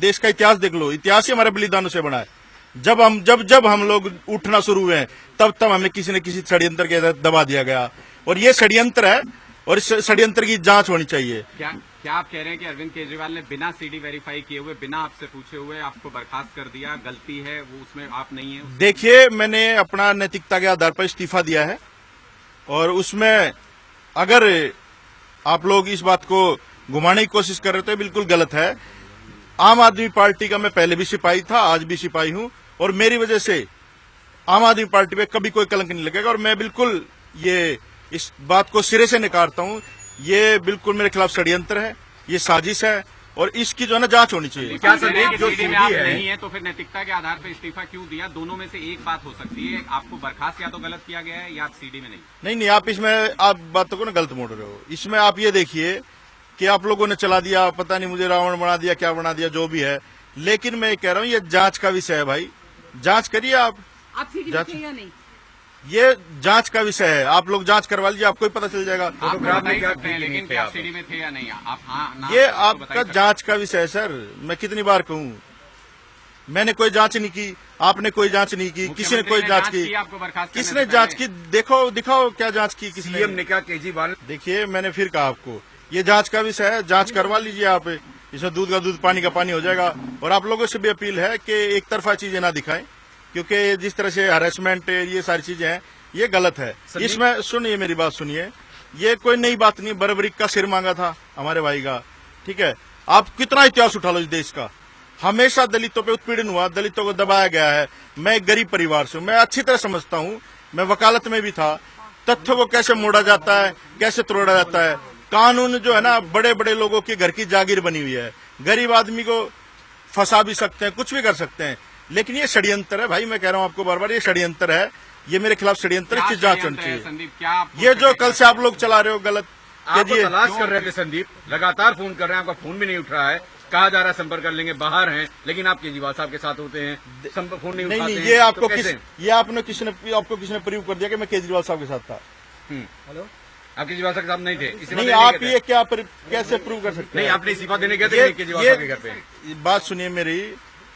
देश का इतिहास देख लो, इतिहास ही हमारे बलिदानों से बना है। जब हम लोग उठना शुरू हुए हैं तब हमें किसी न किसी षड्यंत्र के तहत दबा दिया गया, और ये षड्यंत्र है और इस षड्यंत्र की जांच होनी चाहिए। क्या आप कह रहे हैं कि अरविंद केजरीवाल ने बिना सीडी वेरीफाई किए हुए, बिना आपसे पूछे हुए आपको बर्खास्त कर दिया, गलती है वो उसमें आप नहीं है? देखिए, मैंने अपना नैतिकता के आधार पर इस्तीफा दिया है, और उसमें अगर आप लोग इस बात को घुमाने की कोशिश कर रहे हो तो बिल्कुल गलत है। आम आदमी पार्टी का मैं पहले भी सिपाही था, आज भी सिपाही हूं, और मेरी वजह से आम आदमी पार्टी पे कभी कोई कलंक नहीं लगेगा, और मैं बिल्कुल ये इस बात को सिरे से नकारता हूं। ये बिल्कुल मेरे खिलाफ षड्यंत्र है, ये साजिश है, और इसकी जो है ना जांच होनी चाहिए। क्या संदीप जो सीडी में आप नहीं है तो फिर नैतिकता के आधार पर इस्तीफा क्यों दिया? दोनों में से एक बात हो सकती है, आपको बर्खास्त या तो गलत किया गया है या आप सीडी में नहीं। आप इसमें आप बातों को ना गलत मोड़ रहे हो। इसमें आप ये देखिए कि आप लोगों ने चला दिया, पता नहीं मुझे रावण बना दिया, क्या बना दिया, जो भी है, लेकिन मैं कह रहा हूँ ये जांच का विषय है भाई, जांच करिए आप जांच या नहीं, ये जांच का विषय है। आप लोग जांच करवा लीजिए, आपको ही पता चल जाएगा। आप बता सकते हैं, लेकिन क्या सीडी में थे या नहीं आप? हाँ, ये आपका जांच का विषय है सर। मैं कितनी बार कहूँ, मैंने कोई जांच नहीं की, आपने कोई जांच नहीं की, किसी ने कोई जांच की, किसने जांच की? देखो, दिखाओ क्या जांच की किसने? सीएम ने कहा केजरीवाल। देखिए, मैंने फिर कहा आपको, ये जांच का विषय है, जांच करवा लीजिए आप। इसमें दूध का दूध, पानी का पानी हो जाएगा। और आप लोगों से भी अपील है कि एक तरफा चीजें ना दिखाएं, क्योंकि जिस तरह से हरेसमेंट, ये सारी चीजें हैं, ये गलत है। इसमें सुनिए, मेरी बात सुनिए, ये कोई नई बात नहीं। बर्बरीक का सिर मांगा था हमारे भाई का, ठीक है। आप कितना इतिहास उठा लो इस देश का, हमेशा दलितों पे उत्पीड़न हुआ, दलितों को दबाया गया है। मैं एक गरीब परिवार से हूं, मैं अच्छी तरह समझता हूं, मैं वकालत में भी था। तथ्यों को कैसे मोड़ा जाता है, कैसे तोड़ा जाता है। कानून जो है ना, बड़े बड़े लोगों के घर की जागीर बनी हुई है। गरीब आदमी को फंसा भी सकते हैं, कुछ भी कर सकते हैं, लेकिन ये षड्यंत्र है भाई। मैं कह रहा हूं आपको बार बार, ये षड्यंत्र है, ये मेरे खिलाफ षड्यंत्र, इसकी जांच होनी चाहिए। ये जो कल से आप लोग चला रहे हो गलत, आपको तलाश कर रहे थे संदीप, लगातार फोन कर रहे हैं, आपका फोन भी नहीं उठ रहा है। कहा जा रहा है संपर्क कर लेंगे, बाहर हैं, लेकिन आप केजरीवाल साहब के साथ होते हैं, फोन नहीं उठाते हैं। ये आपको ये आपको किसने प्रूव कर दिया कि मैं केजरीवाल साहब के साथ था? हेलो, आप केजरीवाल साहब के साथ नहीं थे? नहीं, आप ये क्या कैसे प्रूव कर सकते हैं? नहीं, आपने इस्तीफा देने गए थे केजरीवाल साहब के घर पे। बात सुनिए मेरी,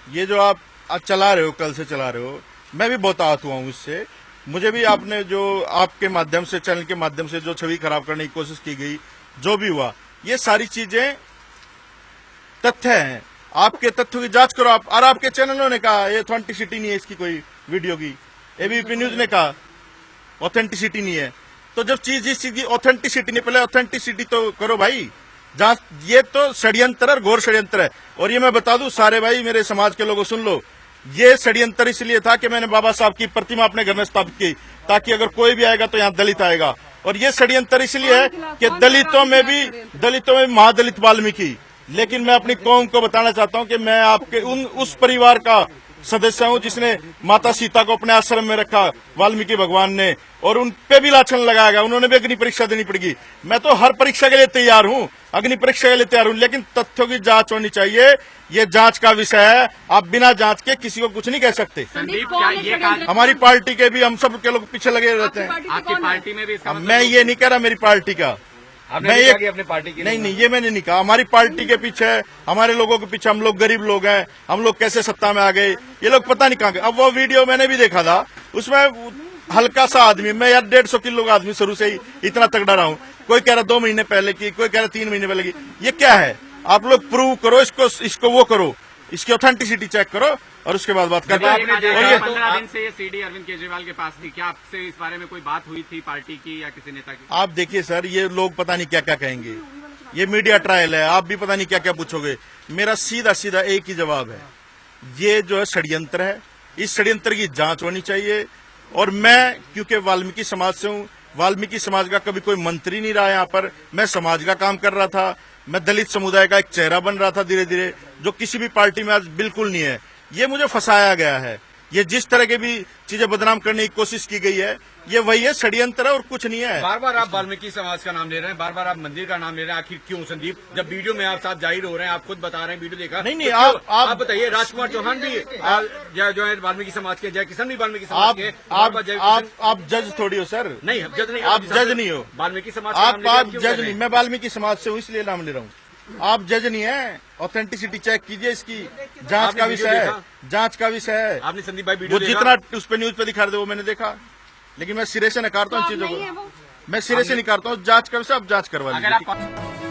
ये जो आप चला रहे हो, कल से चला रहे हो, मैं भी बहुत आहत हुआ हूँ इससे। मुझे भी आपने जो आपके माध्यम से, चैनल के माध्यम से जो छवि खराब करने की कोशिश की गई, जो भी हुआ, ये सारी चीजें तथ्य हैं। आपके तथ्यों की जांच करो आप। और आपके चैनलों ने कहा ये ऑथेंटिसिटी नहीं है इसकी कोई वीडियो की, एबीपी न्यूज ने कहा ऑथेंटिसिटी नहीं है। तो जब जिस चीज की ऑथेंटिसिटी नहीं, पहले ऑथेंटिसिटी तो करो भाई जांच। ये तो षड्यंत्र है, घोर षड्यंत्र है। और ये मैं बता दूं सारे भाई, मेरे समाज के लोगों सुन लो, ये षड्यंत्र इसलिए था कि मैंने बाबा साहब की प्रतिमा अपने घर में स्थापित की, ताकि अगर कोई भी आएगा तो यहाँ दलित आएगा। और ये षड्यंत्र इसलिए है कि दलितों में भी महादलित वाल्मीकि। लेकिन मैं अपनी कौम को बताना चाहता हूं कि मैं आपके उस परिवार का सदस्य हूं जिसने माता सीता को अपने आश्रम में रखा, वाल्मीकि भगवान ने, और उन पे भी लाछन लगाया गया। उन्होंने भी अग्नि परीक्षा देनी पड़ेगी। मैं तो हर परीक्षा के लिए तैयार हूं, अग्नि परीक्षा के लिए तैयार हूं, लेकिन तथ्यों की जांच होनी चाहिए। ये जांच का विषय है, आप बिना जांच के किसी को कुछ नहीं कह सकते। हमारी पार्टी के भी हम सब के लोग पीछे लगे रहते हैं। आपकी पार्टी में भी? मैं ये नहीं कह रहा मेरी पार्टी का, मैं ये अपने पार्टी की नहीं, ये मैंने नहीं कहा। हमारी पार्टी के पीछे, हमारे लोगों के पीछे, हम लोग गरीब लोग हैं, हम लोग कैसे सत्ता में आ गए, ये लोग पता नहीं कहाँ गए। अब वो वीडियो मैंने भी देखा था, उसमें हल्का सा आदमी, मैं यार 150 किलो का आदमी शुरू से ही इतना तगड़ा रहा हूँ। कोई कह रहा 2 महीने पहले की, कोई कह रहा 3 महीने पहले की। ये क्या है? आप लोग प्रूव करो इसको वो करो, इसकी ऑथेंटिसिटी चेक करो, और उसके बाद बात करते हैं। 15 दिन से ये सीडी अरविंद केजरीवाल के पास थी, क्या आपसे इस बारे में कोई बात हुई थी पार्टी की या किसी नेता की? आप देखिए सर, ये लोग पता नहीं क्या क्या कहेंगे, ये मीडिया ट्रायल है, आप भी पता नहीं क्या क्या पूछोगे। मेरा सीधा सीधा एक ही जवाब है, ये जो है षड्यंत्र है, इस षड्यंत्र की जांच होनी चाहिए। और मैं क्योंकि वाल्मीकि समाज से हूँ, वाल्मीकि समाज का कभी कोई मंत्री नहीं रहा यहाँ पर, मैं समाज का काम कर रहा था, मैं दलित समुदाय का एक चेहरा बन रहा था धीरे धीरे, जो किसी भी पार्टी में आज बिल्कुल नहीं है। ये मुझे फंसाया गया है। ये जिस तरह के भी चीजें बदनाम करने की कोशिश की गई है, ये वही है, षड्यंत्र है और कुछ नहीं है। बार बार आप वाल्मीकि समाज का नाम ले रहे हैं, बार बार आप मंदिर का नाम ले रहे हैं, आखिर क्यों संदीप? जब वीडियो में आप साथ जाहिर हो रहे हैं, आप खुद बता रहे हैं, वीडियो देखा। नहीं, तो आप बताइए, राजकुमार चौहान भी जो है वाल्मीकि समाज के, जय किशन भी वाल्मीकि समाज के। आप जज थोड़ी हो सर। नहीं, जज नहीं, आप जज नहीं हो, वाल्मीकि समाज। आप जज नहीं, मैं वाल्मीकि समाज से हूँ, इसलिए नाम ले रहा हूँ। आप जज नहीं है, ऑथेंटिसिटी चेक कीजिए इसकी, जांच आपने का वीडियो विषय है, देखा? जांच का विषय है। आपने संदीप भाई वो वीडियो देखा? जितना उस पर न्यूज पे दिखा रहे थे वो मैंने देखा, लेकिन मैं सिरे से नकारता हूँ इन चीजों नहीं है को, वो। मैं सिरे से नहीं करता हूँ। जांच का विषय आप जांच करवा अगर लीजिए। आप